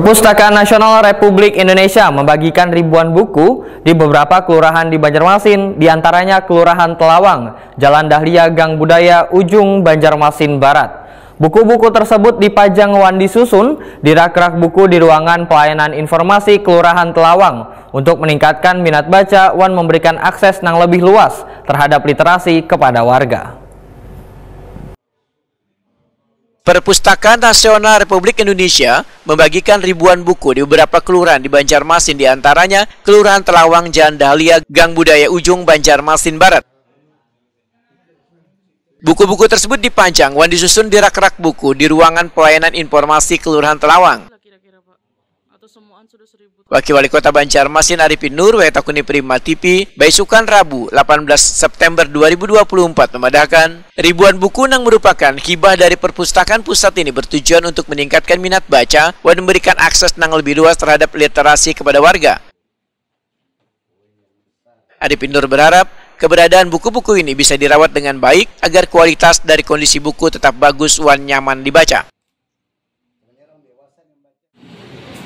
Perpustakaan Nasional Republik Indonesia membagikan ribuan buku di beberapa kelurahan di Banjarmasin, diantaranya Kelurahan Telawang, Jalan Dahlia, Gang Budaya, Ujung, Banjarmasin Barat. Buku-buku tersebut dipajang wan disusun di rak-rak buku di ruangan pelayanan informasi Kelurahan Telawang. Untuk meningkatkan minat baca, wan memberikan akses yang lebih luas terhadap literasi kepada warga. Perpustakaan Nasional Republik Indonesia membagikan ribuan buku di beberapa kelurahan di Banjarmasin, diantaranya Kelurahan Telawang, Jalan Dahlia, Gang Budaya, Ujung, Banjarmasin Barat. Buku-buku tersebut dipajang wan disusun di rak-rak buku di ruangan pelayanan informasi Kelurahan Telawang. Wakil Wali Kota Banjarmasin Arifin Nur Wetakuni Prima TV Baisukan Rabu 18 September 2024 memadakan ribuan buku yang merupakan hibah dari perpustakaan pusat ini bertujuan untuk meningkatkan minat baca dan memberikan akses yang lebih luas terhadap literasi kepada warga. Arifin Nur berharap keberadaan buku-buku ini bisa dirawat dengan baik agar kualitas dari kondisi buku tetap bagus dan nyaman dibaca.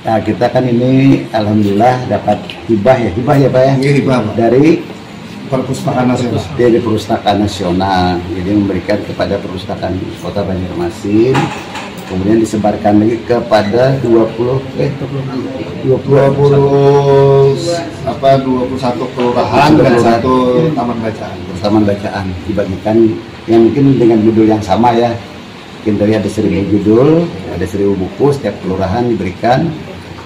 Nah, kita kan ini alhamdulillah dapat hibah ya Pak ya? Hibah dari Perpustakaan Nasional. Dari Perpustakaan Nasional. Jadi memberikan kepada Perpustakaan Kota Banjarmasin, kemudian disebarkan lagi kepada 21 kelurahan dan satu taman bacaan dibagikan yang mungkin dengan judul yang sama ya. Mungkin tadi ada 1000 judul, ada 1000 buku, setiap kelurahan diberikan.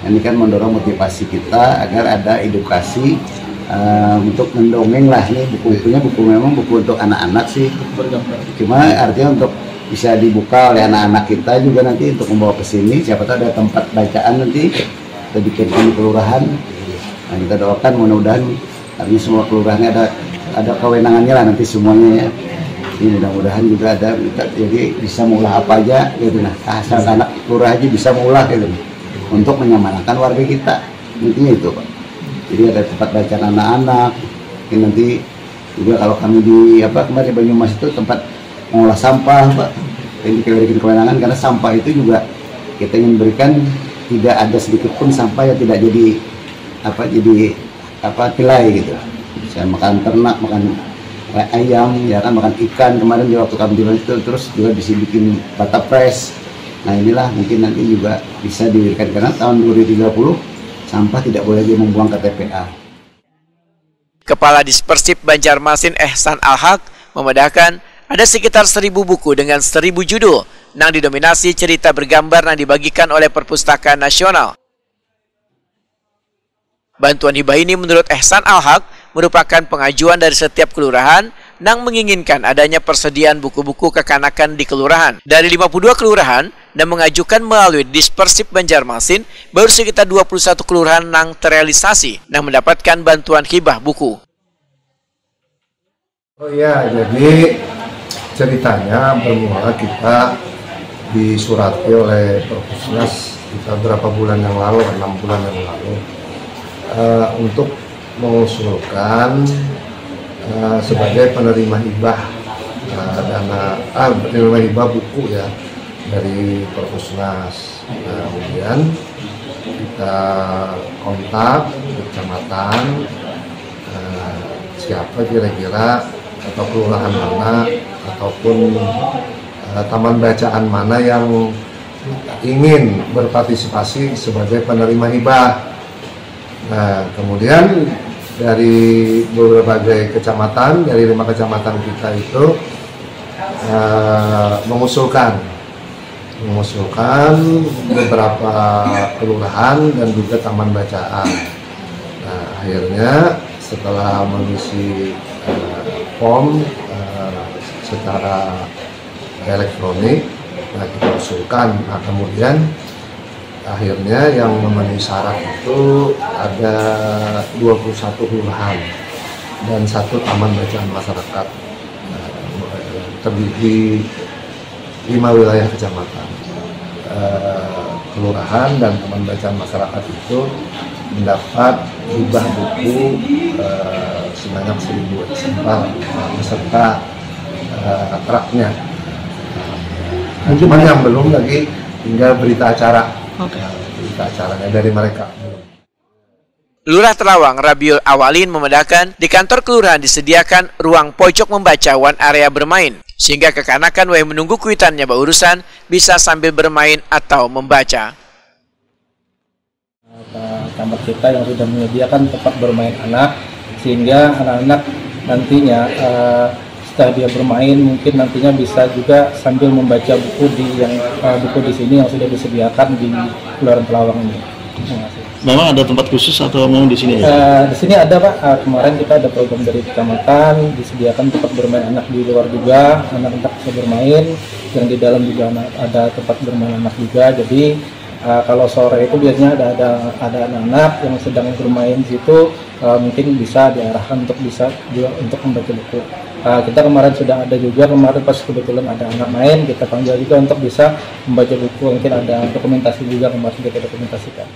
Ini kan mendorong motivasi kita agar ada edukasi untuk mendongeng lah. Ini buku-bukunya memang buku untuk anak-anak sih. Cuma artinya untuk bisa dibuka oleh anak-anak kita juga nanti untuk membawa ke sini. Siapa tahu ada tempat bacaan nanti kita bikinkan di kelurahan. Nah, kita doakan mudah-mudahan artinya semua kelurahannya ada kewenangannya lah nanti semuanya ya. Ini mudah-mudahan juga ada jadi bisa mengolah apa aja gitu. Nah, asal anak kelurahan aja bisa mengolah gitu untuk menyemangatan warga kita. Intinya itu Pak. Jadi ada tempat bacaan anak-anak. Ini nanti juga kalau kami di kemarin Banyumas itu tempat mengolah sampah Pak. Ini kita berikan kewenangan karena sampah itu juga kita ingin berikan tidak ada sedikit pun sampah yang tidak jadi nilai gitu. Saya makan ternak, makan ayam, ya kan, makan ikan kemarin di waktu kami di itu, terus juga bisa bikin bata fresh. Nah inilah mungkin nanti juga bisa diberikan karena tahun 2030 sampah tidak boleh membuang ke TPA. Kepala Dispersip Banjarmasin Ehsan Al-Haq memedahkan ada sekitar 1000 buku dengan 1000 judul yang didominasi cerita bergambar yang dibagikan oleh Perpustakaan Nasional. Bantuan hibah ini menurut Ehsan Al-Haq merupakan pengajuan dari setiap kelurahan yang menginginkan adanya persediaan buku-buku kekanakan di kelurahan. Dari 52 kelurahan yang mengajukan melalui Dispersip Banjarmasin, baru sekitar 21 kelurahan yang terrealisasi yang mendapatkan bantuan hibah buku. Oh iya, jadi ceritanya bermula kita disurati oleh Perpusnas kita berapa bulan yang lalu, 6 bulan yang lalu, untuk mengusulkan sebagai penerima hibah penerima hibah buku ya dari Perpusnas. Kemudian kita kontak ke kecamatan, siapa kira-kira atau kelurahan mana ataupun taman bacaan mana yang ingin berpartisipasi sebagai penerima hibah. Nah, kemudian dari berbagai kecamatan, dari 5 kecamatan kita itu mengusulkan beberapa kelurahan dan juga taman bacaan. Nah, akhirnya setelah mengisi form secara elektronik, nah kita usulkan. Nah, kemudian akhirnya yang memenuhi syarat itu ada 21 kelurahan dan 1 taman bacaan masyarakat, terdiri 5 wilayah kecamatan. Kelurahan dan taman bacaan masyarakat itu mendapat hibah buku sebanyak 1000 eksemplar beserta truknya. Cuman yang belum lagi tinggal berita acara. berita acaranya dari mereka. Lurah Telawang Rabiul Awalin membedakan di kantor kelurahan disediakan ruang pojok membaca wan area bermain, sehingga kekanakan yang menunggu kuitannya berurusan bisa sambil bermain atau membaca. Camat kita yang sudah menyediakan tempat bermain anak, sehingga anak-anak nantinya setelah dia bermain mungkin nantinya bisa juga sambil membaca buku di sini yang sudah disediakan di Kelurahan Telawang ini. Terima kasih. Memang ada tempat khusus atau memang di sini? Di sini ada, Pak. Kemarin kita ada program dari kecamatan, disediakan tempat bermain anak di luar juga, anak-anak bisa bermain, yang di dalam juga ada tempat bermain anak juga. Jadi kalau sore itu biasanya ada anak-anak yang sedang bermain di situ, mungkin bisa diarahkan untuk membaca buku. Kita kemarin sudah ada juga, kemarin pas kebetulan ada anak main, kita panggil juga untuk bisa membaca buku, mungkin ada dokumentasi juga kemarin kita dokumentasikan.